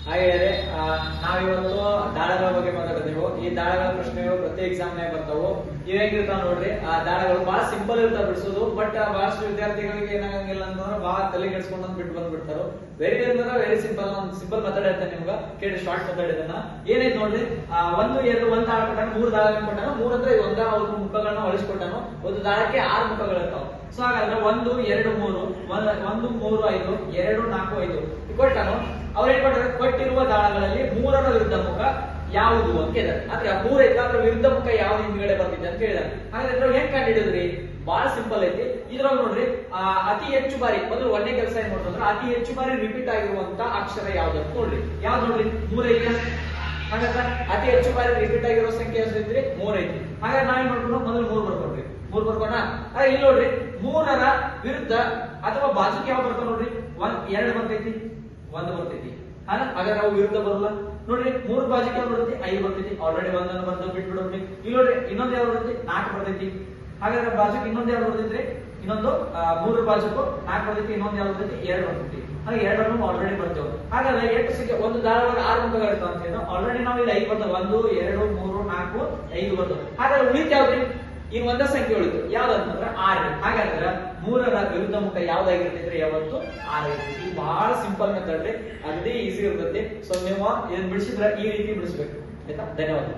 ಹಾಗೆ ನಾವಿವತ್ತು ದಾಳಗಳ ಬಗ್ಗೆ ಮಾತಾಡ್ತೇವೆ. ಈ ದಾಳಗಳ ಪ್ರಶ್ನೆಗಳು ಪ್ರತಿ ಎಕ್ಸಾಮ್ ನಾಗ ಬರ್ತಾವು. ಇವೇಗಿರ್ತಾವ ನೋಡ್ರಿ, ಆ ದಾಳಗಳು ಬಹಳ ಸಿಂಪಲ್ ಇರ್ತಾವ ಬಿಡಿಸೋದು. ಬಟ್ ಬಹಳಷ್ಟು ವಿದ್ಯಾರ್ಥಿಗಳಿಗೆ ಏನಾಗಂಗಿಲ್ಲ ಅಂತಂದ್ರೆ ಬಹಳ ತಲೆ ಕೆಡ್ಸ್ಕೊಂಡ್ ಬಿಟ್ಟು ಬಂದ್ಬಿಡ್ತಾರ. ವೆರಿ ಸಿಂಪಲ್, ಒಂದು ಸಿಂಪಲ್ ಮೆಥಡ್ ಹೇಳ್ತೇನೆ ನಿಮ್ಗೆ, ಕೇಳಿ ಶಾರ್ಟ್ ಮೆಥಡ್ ಇದನ್ನ. ಏನೈತೆ ನೋಡ್ರಿ, ಒಂದ್ ದಾಳ ಕೊಟ್ಟಾನು, 3 ದಾಳಗಳನ್ನ ಕೊಟ್ಟಾನು. 3 ಅಂದ್ರೆ ಒಂದ ಮುಖಗಳನ್ನ ಹೊಳಿಸ್ಕೊಟ್ಟಾನು. ಒಂದು ದಾಳಕ್ಕೆ 6 ಮುಖಗಳು ಇರ್ತಾವ. ಸೊ ಹಾಗಾದ್ರೆ 1 2 3 1 3 5 2 4 5 ಕೊಟ್ಟಾನು. ಅವ್ರೇನ್ ಮಾಡ್ತಾರೆ, ಕೊಟ್ಟಿರುವ ದಾಳಗಳಲ್ಲಿ 3ರ ವಿರುದ್ಧ ಮುಖ ಯಾವುದು ಅಂತ ಕೇಳಿದಾರೆ. ಅಂದ್ರೆ 3 ಐತೆ, ಅದ್ರ ವಿರುದ್ಧ ಮುಖ ಯಾವ್ದು ಹಿಂದ್ಗಡೆ ಬರ್ತಿದೆ ಅಂತ ಕೇಳಿದಾರೆ. ಹಾಗಾದ್ರೆ ಹೆಂಗ್ ಕಂಡು ಹಿಡಿದ್ರಿ? ಬಹಳ ಸಿಂಪಲ್ ಐತಿ. ಇದ್ರಾಗ ನೋಡ್ರಿ, ಅತಿ ಹೆಚ್ಚು ಬಾರಿ ಮೊದಲು ಒಂದೇ ಕೆಲಸ ಏನ್ ಮಾಡ್ತಂದ್ರೆ ಅತಿ ಹೆಚ್ಚು ಬಾರಿ ರಿಪೀಟ್ ಆಗಿರುವಂತ ಅಕ್ಷರ ಯಾವ್ದು ಅಂತ ನೋಡ್ರಿ. ಯಾವ್ದು ನೋಡ್ರಿ? 3 ಐತಿ. ಹಾಗಾದ್ರೆ ಅತಿ ಹೆಚ್ಚು ಬಾರಿ ರಿಪೀಟ್ ಆಗಿರೋ ಸಂಖ್ಯೆ ಎಷ್ಟಿದ್ರಿ? 3 ಐತಿ. ಹಾಗಾದ್ರೆ ನಾವೇನ್ ಮಾಡ್ಕೊಂಡು ಮೊದಲು 3 ಬರ್ಕೊಂಡ್ರಿ. 3 ಬರ್ಕೋಣ. ಇಲ್ಲಿ ನೋಡ್ರಿ, 3ರ ವಿರುದ್ಧ ಅಥವಾ ಬಾಜುಕ್ ಯಾವ ಬರ್ತಾವ ನೋಡ್ರಿ? 2 ಬರ್ತೈತಿ, 1 ಬರ್ತೈತಿ. ಹಾಗಾದ್ರೆ ನಾವು ವಿರುದ್ಧ ಬರಲ್ಲ ನೋಡ್ರಿ. 3 ಬಾಜುಕ್ ಯಾವ ಬರ್ತೈತಿ? 5 ಬರ್ತೈತಿ. ಆಲ್ರೆಡಿ 1 ಬಂದು ಬಿಟ್ಬಿಡೋದ್ರಿ. ಇಲ್ಲಿ ನೋಡ್ರಿ, ಇನ್ನೊಂದು ಯಾವ ಬರ್ತೈತಿ? 4 ಬರ್ತೈತಿ. ಹಾಗಾದ್ರೆ ಬಾಜುಕ್ ಇನ್ನೊಂದು ಯಾವ ಬರ್ತೈತ್ರಿ? ಇನ್ನೊಂದು 3 ಬಾಜುಕು 4 ಬರ್ತೈತಿ. ಇನ್ನೊಂದು ಯಾವ ಬರ್ತೈತಿ? 2 ಬರ್ತೈತಿ. ಹಾಗೆ 2 ಆಲ್ರೆಡಿ ಬರ್ತೇವೆ. ಹಾಗಾದ್ರೆ ಎಷ್ಟು ಸಂಖ್ಯೆ? ಒಂದು ದಾಳೊಳಗೆ 6 ಮುಖಗಳು ಇರ್ತಾವ ಅಂತ ಹೇಳಿದ್ರೆ ಆಲ್ರೆಡಿ ನಾವು ಇಲ್ಲಿ 5 ಬರ್ತವೆ. 1 2 3 4 5 ಬರ್ತವೆ. ಹಾಗಾದ್ರೆ ಉಳಿತ ಯಾವ್ದ್ರಿ? ಈಗ ಒಂದೇ ಸಂಖ್ಯೆ ಉಳಿತು, ಯಾವ್ದಂತಂದ್ರೆ 6. ಹಾಗಾದ್ರೆ 3ರ ವಿರುದ್ಧ ಮುಖ ಯಾವ್ದಾಗಿರ್ತೈತ್ರಿ? ಯಾವತ್ತು 6 ಇರ್ತೈತಿ. ಬಹಳ ಸಿಂಪಲ್ ಮೆಥಡ್ ರೀ, ಅಗದಿ ಈಸಿ ಇರ್ತೈತಿ. ಸೊ ನೀವು ಇದನ್ನ ಬಿಡಿಸಿದ್ರೆ ಈ ರೀತಿ ಬಿಡಿಸ್ಬೇಕು. ಆಯ್ತಾ? ಧನ್ಯವಾದ.